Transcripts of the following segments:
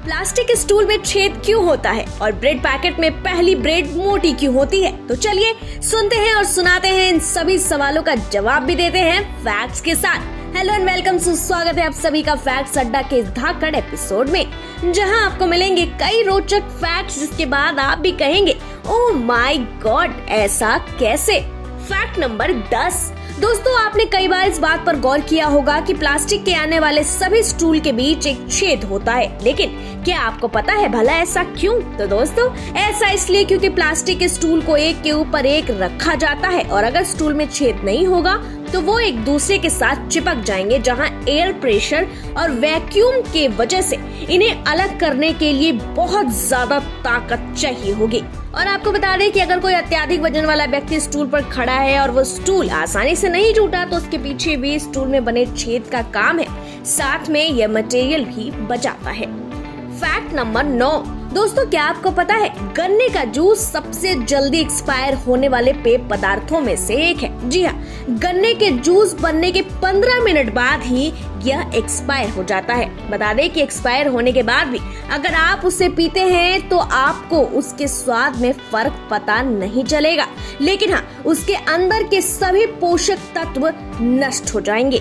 Plastic stool में छेद क्यों होता है और ब्रेड पैकेट में पहली ब्रेड मोटी क्यों होती है? तो चलिए सुनते हैं और सुनाते हैं इन सभी सवालों का जवाब भी देते हैं फैक्ट्स के साथ। हेलो एंड वेलकम, स्वागत है आप सभी का फैक्ट्स अड्डा के इस धाकड़ एपिसोड में, जहां आपको मिलेंगे कई रोचक फैक्ट्स जिसके बाद आप भी कहेंगे ओह माय गॉड, ऐसा कैसे। Fact number 10। दोस्तों, आपने कई बार इस बात पर गौर किया होगा कि प्लास्टिक के आने वाले सभी स्टूल के बीच एक छेद होता है, लेकिन क्या आपको पता है भला ऐसा क्यों? तो दोस्तों, ऐसा इसलिए क्योंकि प्लास्टिक के स्टूल को एक के ऊपर एक रखा जाता है और अगर स्टूल में छेद नहीं होगा तो वो एक दूसरे के साथ चिपक जाएंगे, जहां एयर प्रेशर और वैक्यूम के वजह से इन्हें अलग करने के लिए बहुत ज्यादा ताकत चाहिए होगी। और आपको बता दें कि अगर कोई अत्यधिक वजन वाला व्यक्ति स्टूल पर खड़ा है और वो स्टूल आसानी से नहीं टूटा तो उसके पीछे भी स्टूल में बने छेद का काम है, साथ में यह मटेरियल भी बचाता है। Fact number 9। दोस्तों, क्या आपको पता है गन्ने का जूस सबसे जल्दी एक्सपायर होने वाले पेय पदार्थों में से एक है। जी हाँ, गन्ने के जूस बनने के 15 मिनट बाद ही यह एक्सपायर हो जाता है। बता दें कि एक्सपायर होने के बाद भी अगर आप उसे पीते हैं तो आपको उसके स्वाद में फर्क पता नहीं चलेगा, लेकिन हाँ, उसके अंदर के सभी पोषक तत्व नष्ट हो जाएंगे।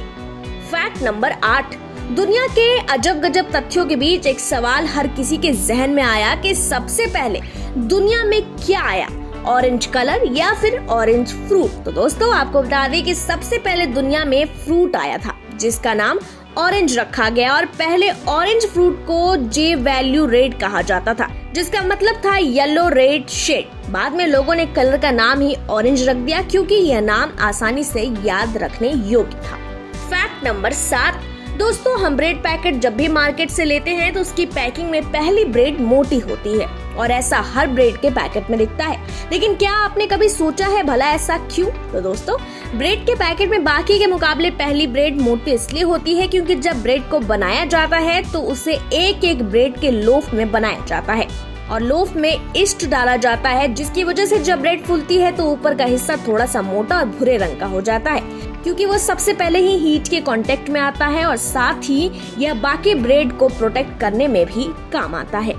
Fact number 8। दुनिया के अजब गजब तथ्यों के बीच एक सवाल हर किसी के जहन में आया कि सबसे पहले दुनिया में क्या आया, ऑरेंज कलर या फिर ऑरेंज फ्रूट? तो दोस्तों, आपको बता दें कि सबसे पहले दुनिया में फ्रूट आया था जिसका नाम ऑरेंज रखा गया और पहले ऑरेंज फ्रूट को जे वैल्यू रेड कहा जाता था, जिसका मतलब था येलो रेड शेड। बाद में लोगों ने कलर का नाम ही ऑरेंज रख दिया क्योंकि यह नाम आसानी से याद रखने योग्य था। Fact number 7। दोस्तों, हम ब्रेड पैकेट जब भी मार्केट से लेते हैं तो उसकी पैकिंग में पहली ब्रेड मोटी होती है और ऐसा हर ब्रेड के पैकेट में दिखता है, लेकिन क्या आपने कभी सोचा है भला ऐसा क्यों? तो दोस्तों, ब्रेड के पैकेट में बाकी के मुकाबले पहली ब्रेड मोटी इसलिए होती है क्योंकि जब ब्रेड को बनाया जाता है तो उसे एक एक ब्रेड के लोफ में बनाया जाता है और लोफ में ईस्ट डाला जाता है, जिसकी वजह से जब ब्रेड फूलती है तो ऊपर का हिस्सा थोड़ा सा मोटा और भूरे रंग का हो जाता है, क्योंकि वो सबसे पहले ही हीट के कांटेक्ट में आता है और साथ ही यह बाकी ब्रेड को प्रोटेक्ट करने में भी काम आता है।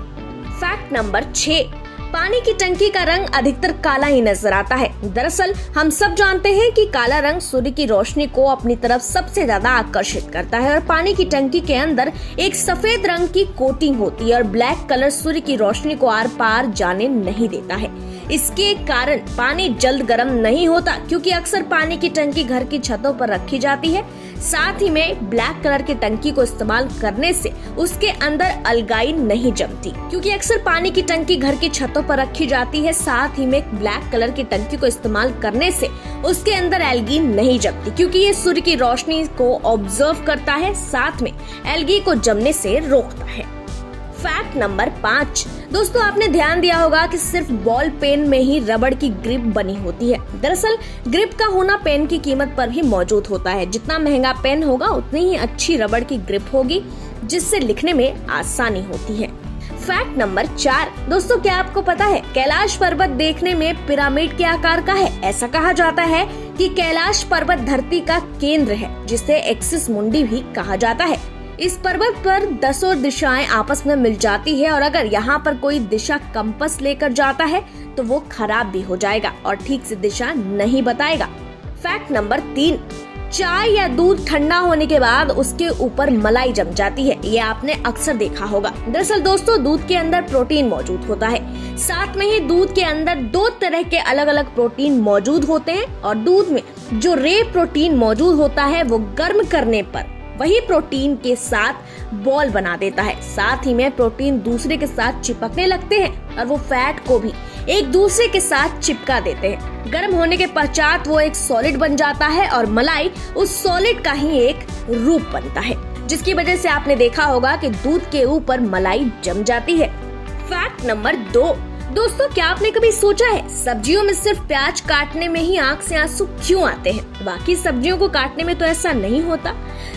Fact number 6। पानी की टंकी का रंग अधिकतर काला ही नजर आता है। दरअसल हम सब जानते हैं कि काला रंग सूर्य की रोशनी को अपनी तरफ सबसे ज्यादा आकर्षित करता है और पानी की टंकी के अंदर एक सफेद रंग की कोटिंग होती है और ब्लैक कलर सूर्य की रोशनी को आर पार जाने नहीं देता है। इसके कारण पानी जल्द गर्म नहीं होता क्योंकि अक्सर पानी की टंकी घर की छतों पर रखी जाती है। साथ ही में ब्लैक कलर की टंकी को इस्तेमाल करने से उसके अंदर अलगाई नहीं जमती, क्योंकि अक्सर पानी की टंकी घर की छतों पर रखी जाती है। साथ ही में ब्लैक कलर की टंकी को इस्तेमाल करने से उसके अंदर एल्गी नहीं जमती, क्योंकि ये सूर्य की रोशनी को ऑब्जर्व करता है, साथ में एल्गी को जमने से रोकता है। Fact number 5। दोस्तों, आपने ध्यान दिया होगा कि सिर्फ बॉल पेन में ही रबड़ की ग्रिप बनी होती है। दरअसल ग्रिप का होना पेन की कीमत पर भी मौजूद होता है। जितना महंगा पेन होगा उतनी ही अच्छी रबड़ की ग्रिप होगी, जिससे लिखने में आसानी होती है। Fact number 4। दोस्तों, क्या आपको पता है कैलाश पर्वत देखने में पिरामिड के आकार का है? ऐसा कहा जाता है कि कैलाश पर्वत धरती का केंद्र है, जिसे एक्सिस मुंडी भी कहा जाता है। इस पर्वत पर 10 दिशाएं आपस में मिल जाती है और अगर यहाँ पर कोई दिशा कंपास लेकर जाता है तो वो खराब भी हो जाएगा और ठीक से दिशा नहीं बताएगा। Fact number 3। चाय या दूध ठंडा होने के बाद उसके ऊपर मलाई जम जाती है, ये आपने अक्सर देखा होगा। दरअसल दोस्तों, दूध के अंदर प्रोटीन मौजूद होता है। साथ में ही दूध के अंदर 2 तरह के अलग अलग प्रोटीन मौजूद होते हैं और दूध में जो रे प्रोटीन मौजूद होता है वो गर्म करने पर वही प्रोटीन के साथ बॉल बना देता है। साथ ही में प्रोटीन दूसरे के साथ चिपकने लगते हैं और वो फैट को भी एक दूसरे के साथ चिपका देते हैं। गर्म होने के पश्चात वो एक सॉलिड बन जाता है और मलाई उस सॉलिड का ही एक रूप बनता है, जिसकी वजह से आपने देखा होगा कि दूध के ऊपर मलाई जम जाती है। Fact number 2। दोस्तों, क्या आपने कभी सोचा है सब्जियों में सिर्फ प्याज काटने में ही आंख से आंसू क्यों आते हैं? बाकी सब्जियों को काटने में तो ऐसा नहीं होता।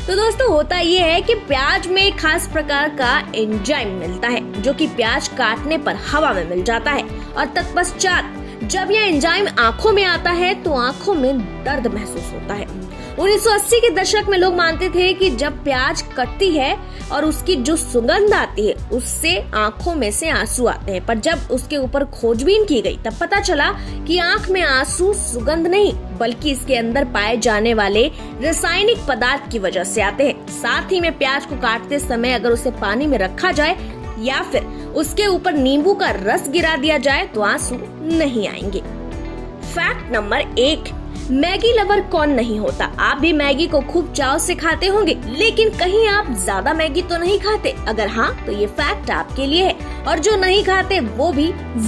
तो दोस्तों, होता ये है कि प्याज में एक खास प्रकार का एंजाइम मिलता है जो कि प्याज काटने पर हवा में मिल जाता है और तत्पश्चात जब यह एंजाइम आंखों में आता है तो आंखों में दर्द महसूस होता है 1980 के दशक में लोग मानते थे कि जब प्याज कटती है और उसकी जो सुगंध आती है उससे आंखों में से आंसू आते हैं, पर जब उसके ऊपर खोजबीन की गई तब पता चला कि आंख में आंसू सुगंध नहीं बल्कि इसके अंदर पाए जाने वाले रासायनिक पदार्थ की वजह से आते हैं। साथ ही में प्याज को काटते समय अगर उसे पानी में रखा जाए या फिर उसके ऊपर नींबू का रस गिरा दिया जाए तो आंसू नहीं आएंगे। फैक्ट नंबर 1, मैगी लवर कौन नहीं होता। आप भी मैगी को खूब चाव से खाते होंगे, लेकिन कहीं आप ज्यादा मैगी तो नहीं खाते? अगर हाँ तो ये फैक्ट आपके लिए है, और जो नहीं खाते वो भी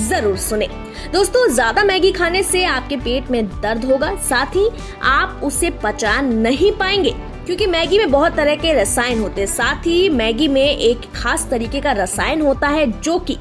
जरूर सुने। दोस्तों, ज्यादा मैगी खाने से आपके पेट में दर्द होगा, साथ ही आप उसे पचा नहीं पाएंगे क्योंकि मैगी में बहुत तरह के रसायन होते हैं। साथ ही मैगी में एक खास तरीके का रसायन होता है जो कि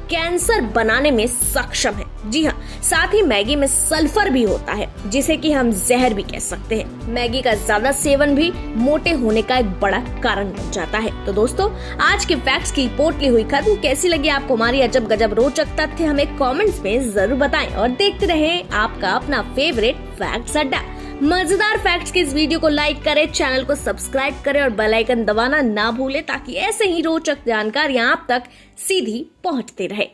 कैंसर बनाने में सक्षम है। जी हाँ, साथ ही मैगी में सल्फर भी होता है जिसे कि हम जहर भी कह सकते हैं। मैगी का ज्यादा सेवन भी मोटे होने का एक बड़ा कारण बन जाता है। तो दोस्तों, आज के फैक्ट्स की पोटली हुई खत्म। कैसी लगी आपको हमारी अजब गजब रोचक तथ्य, हमें कमेंट्स में जरूर बताएं और देखते रहें आपका अपना फेवरेट फैक्ट्स अड्डा। मजेदार फैक्ट्स के इस वीडियो को लाइक करें, चैनल को सब्सक्राइब करें और बेल आइकन दबाना ना भूलें ताकि ऐसे ही रोचक जानकारियां आप तक सीधी पहुंचती रहे।